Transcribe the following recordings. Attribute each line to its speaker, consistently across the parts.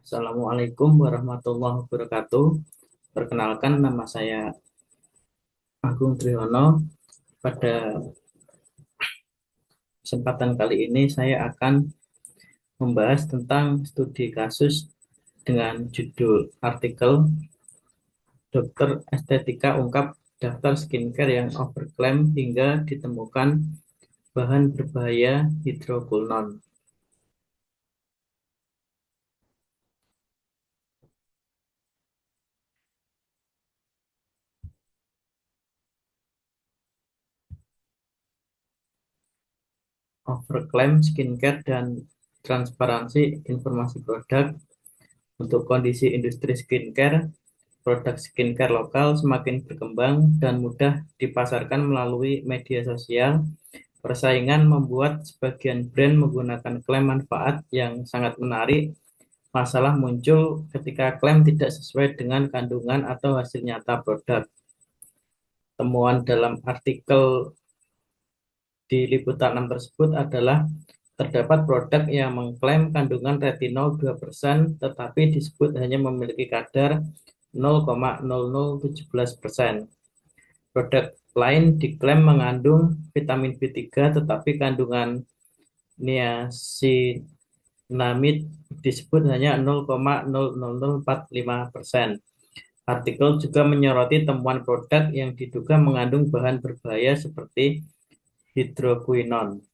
Speaker 1: Assalamualaikum warahmatullahi wabarakatuh. Perkenalkan, nama saya Agung Triyono. Pada kesempatan kali ini saya akan membahas tentang studi kasus dengan judul artikel Dokter Estetika ungkap daftar skincare yang overklaim hingga ditemukan bahan berbahaya hidroquinone. Overklaim skincare dan transparansi informasi produk. Untuk kondisi industri skincare, produk skincare lokal semakin berkembang dan mudah dipasarkan melalui media sosial. Persaingan membuat sebagian brand menggunakan klaim manfaat yang sangat menarik. Masalah muncul ketika klaim tidak sesuai dengan kandungan atau hasil nyata produk. Temuan dalam artikel di Liputan 6 tersebut adalah terdapat produk yang mengklaim kandungan retinol 2%, tetapi disebut hanya memiliki kadar 0,0017%. Produk lain diklaim mengandung vitamin B3, tetapi kandungan niacinamide disebut hanya 0,00045%. Artikel juga menyoroti temuan produk yang diduga mengandung bahan berbahaya seperti hidroquinone.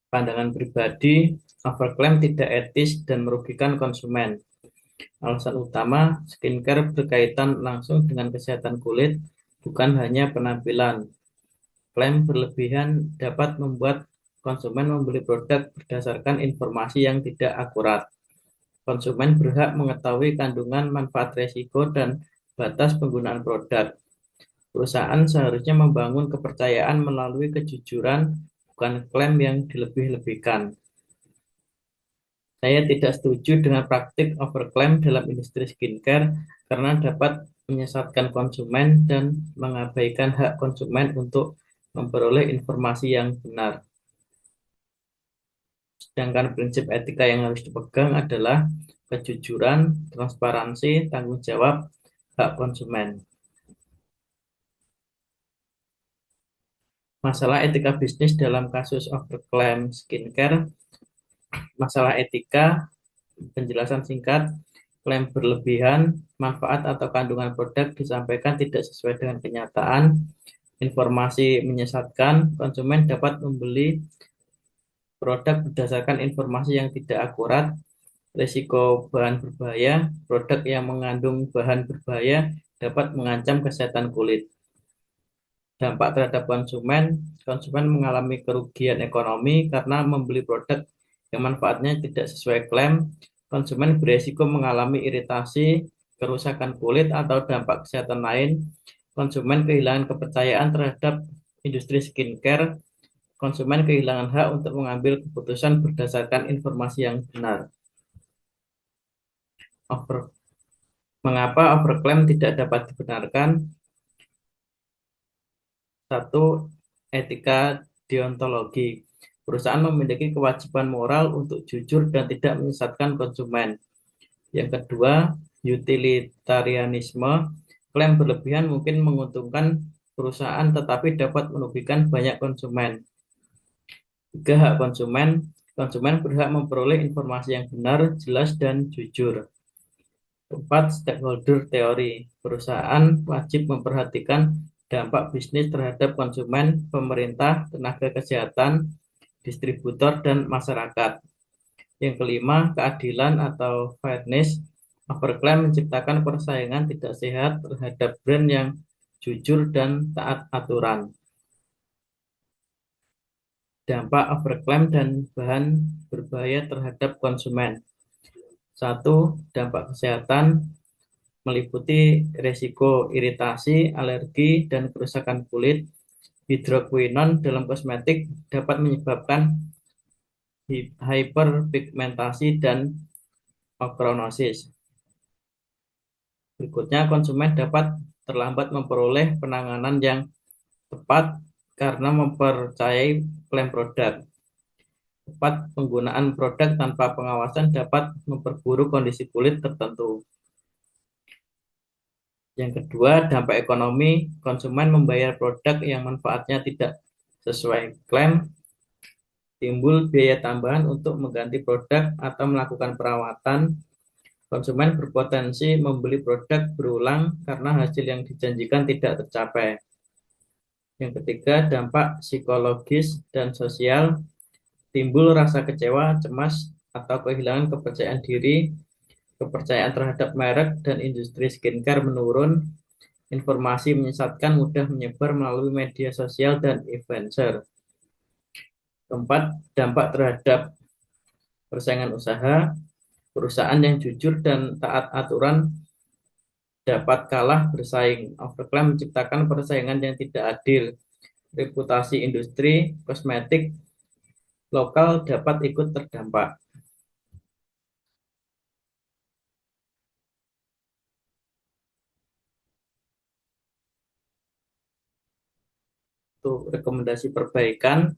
Speaker 1: Pandangan pribadi, overklaim tidak etis dan merugikan konsumen. Alasan utama, skincare berkaitan langsung dengan kesehatan kulit, bukan hanya penampilan. Klaim berlebihan dapat membuat konsumen membeli produk berdasarkan informasi yang tidak akurat. Konsumen berhak mengetahui kandungan, manfaat, risiko, dan batas penggunaan produk. Perusahaan seharusnya membangun kepercayaan melalui kejujuran, bukan klaim yang dilebih-lebihkan. Saya tidak setuju dengan praktik overklaim dalam industri skincare karena dapat menyesatkan konsumen dan mengabaikan hak konsumen untuk memperoleh informasi yang benar. Sedangkan prinsip etika yang harus dipegang adalah kejujuran, transparansi, tanggung jawab, hak konsumen. Masalah etika bisnis dalam kasus overklaim skincare. Masalah etika, penjelasan singkat, klaim berlebihan, manfaat atau kandungan produk disampaikan tidak sesuai dengan kenyataan, informasi menyesatkan, konsumen dapat membeli produk berdasarkan informasi yang tidak akurat, risiko bahan berbahaya, produk yang mengandung bahan berbahaya dapat mengancam kesehatan kulit. Dampak terhadap konsumen, konsumen mengalami kerugian ekonomi karena membeli produk yang manfaatnya tidak sesuai klaim. Konsumen beresiko mengalami iritasi, kerusakan kulit, atau dampak kesehatan lain. Konsumen kehilangan kepercayaan terhadap industri skincare. Konsumen kehilangan hak untuk mengambil keputusan berdasarkan informasi yang benar. Mengapa overklaim tidak dapat dibenarkan? Satu, etika deontologi. Perusahaan memiliki kewajiban moral untuk jujur dan tidak menyesatkan konsumen. Yang kedua, utilitarianisme. Klaim berlebihan mungkin menguntungkan perusahaan tetapi dapat merugikan banyak konsumen. Tiga, hak konsumen. Konsumen berhak memperoleh informasi yang benar, jelas, dan jujur. Empat, stakeholder teori. Perusahaan wajib memperhatikan dampak bisnis terhadap konsumen, pemerintah, tenaga kesehatan, distributor, dan masyarakat. Yang kelima, keadilan atau fairness. Overklaim menciptakan persaingan tidak sehat terhadap brand yang jujur dan taat aturan. Dampak overklaim dan bahan berbahaya terhadap konsumen. Satu, dampak kesehatan meliputi risiko iritasi, alergi, dan kerusakan kulit. Hidroquinone dalam kosmetik dapat menyebabkan hiperpigmentasi dan ochronosis. Berikutnya, konsumen dapat terlambat memperoleh penanganan yang tepat karena mempercayai klaim produk. Keempat, penggunaan produk tanpa pengawasan dapat memperburuk kondisi kulit tertentu. Yang kedua, dampak ekonomi. Konsumen membayar produk yang manfaatnya tidak sesuai klaim, timbul biaya tambahan untuk mengganti produk atau melakukan perawatan. Konsumen berpotensi membeli produk berulang karena hasil yang dijanjikan tidak tercapai. Yang ketiga, dampak psikologis dan sosial. Timbul rasa kecewa, cemas, atau kehilangan kepercayaan diri. Kepercayaan terhadap merek dan industri skincare menurun. Informasi menyesatkan mudah menyebar melalui media sosial dan influencer. Keempat, dampak terhadap persaingan usaha. Perusahaan yang jujur dan taat aturan dapat kalah bersaing. Overclaim menciptakan persaingan yang tidak adil. Reputasi industri kosmetik lokal dapat ikut terdampak. Untuk rekomendasi perbaikan,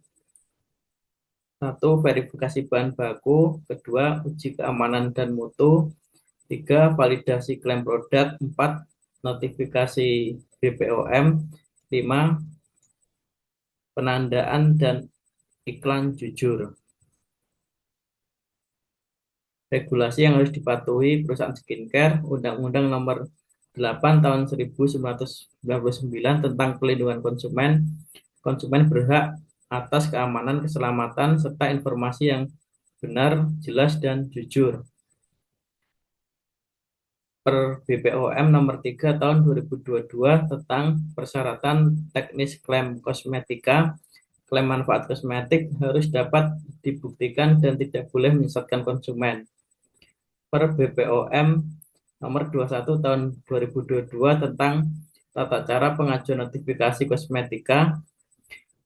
Speaker 1: satu, verifikasi bahan baku, kedua, uji keamanan dan mutu, tiga, validasi klaim produk, empat, notifikasi BPOM, lima, penandaan dan iklan jujur. Regulasi yang harus dipatuhi perusahaan skincare, Undang-Undang Nomor 8 Tahun 1999 tentang Pelindungan Konsumen. Konsumen berhak atas keamanan, keselamatan, serta informasi yang benar, jelas, dan jujur. Per BPOM Nomor 3 Tahun 2022 tentang persyaratan teknis klaim kosmetika. Klaim manfaat kosmetik harus dapat dibuktikan dan tidak boleh menyesatkan konsumen. Per BPOM Nomor 21 Tahun 2022 tentang tata cara pengajuan notifikasi kosmetika.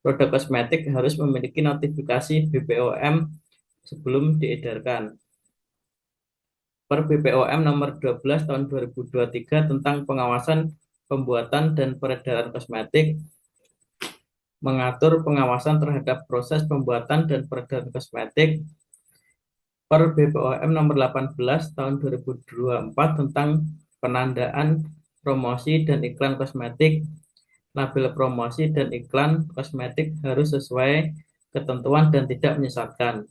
Speaker 1: Produk kosmetik harus memiliki notifikasi BPOM sebelum diedarkan. Per BPOM Nomor 12 Tahun 2023 tentang pengawasan pembuatan dan peredaran kosmetik, mengatur pengawasan terhadap proses pembuatan dan peredaran kosmetik. Per BPOM Nomor 18 Tahun 2024 tentang penandaan promosi dan iklan kosmetik, label promosi dan iklan kosmetik harus sesuai ketentuan dan tidak menyesatkan.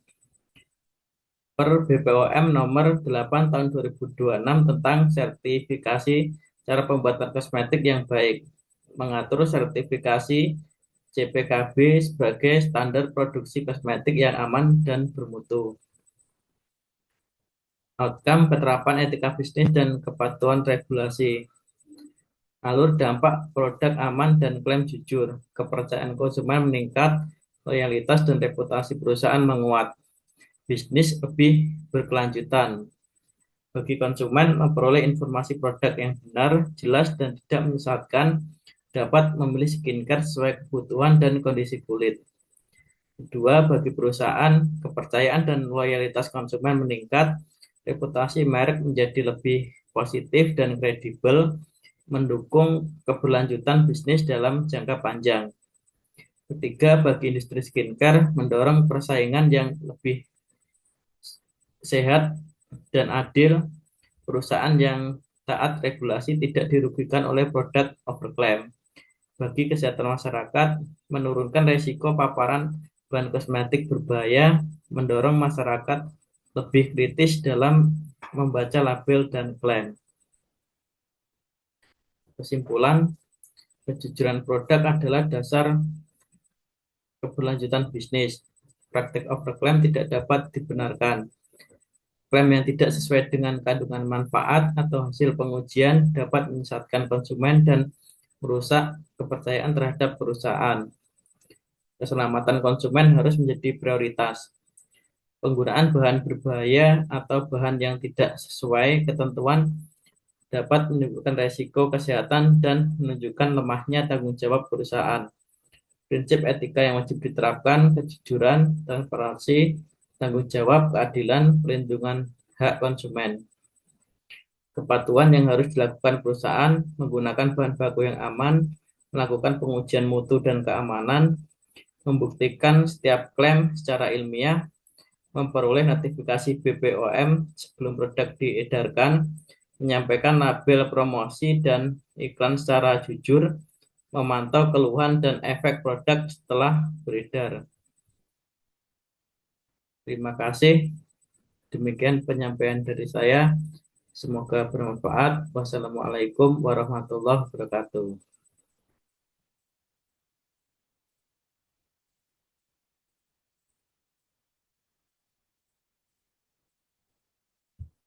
Speaker 1: Per BPOM Nomor 8 Tahun 2026 tentang sertifikasi cara pembuatan kosmetik yang baik, mengatur sertifikasi CPKB sebagai standar produksi kosmetik yang aman dan bermutu. Outcome penerapan etika bisnis dan kepatuhan regulasi. Alur dampak produk aman dan klaim jujur. Kepercayaan konsumen meningkat, loyalitas dan reputasi perusahaan menguat. Bisnis lebih berkelanjutan. Bagi konsumen, memperoleh informasi produk yang benar, jelas, dan tidak menyesatkan, dapat memilih skincare sesuai kebutuhan dan kondisi kulit. Kedua, bagi perusahaan, kepercayaan dan loyalitas konsumen meningkat, reputasi merek menjadi lebih positif dan kredibel, mendukung keberlanjutan bisnis dalam jangka panjang. Ketiga, bagi industri skincare, mendorong persaingan yang lebih sehat dan adil. Perusahaan yang taat regulasi tidak dirugikan oleh produk overclaim. Bagi kesehatan masyarakat, menurunkan risiko paparan bahan kosmetik berbahaya, mendorong masyarakat lebih kritis dalam membaca label dan klaim. Kesimpulan, kejujuran produk adalah dasar keberlanjutan bisnis. Praktik overclaim tidak dapat dibenarkan. Klaim yang tidak sesuai dengan kandungan manfaat atau hasil pengujian dapat menyesatkan konsumen dan merusak kepercayaan terhadap perusahaan. Keselamatan konsumen harus menjadi prioritas. Penggunaan bahan berbahaya atau bahan yang tidak sesuai ketentuan dapat menimbulkan risiko kesehatan dan menunjukkan lemahnya tanggung jawab perusahaan. Prinsip etika yang wajib diterapkan, kejujuran, transparansi, tanggung jawab, keadilan, perlindungan hak konsumen. Kepatuhan yang harus dilakukan perusahaan, menggunakan bahan baku yang aman, melakukan pengujian mutu dan keamanan, membuktikan setiap klaim secara ilmiah, memperoleh notifikasi BPOM sebelum produk diedarkan, menyampaikan label promosi dan iklan secara jujur, memantau keluhan dan efek produk setelah beredar. Terima kasih. Demikian penyampaian dari saya. Semoga bermanfaat. Wassalamualaikum warahmatullahi wabarakatuh.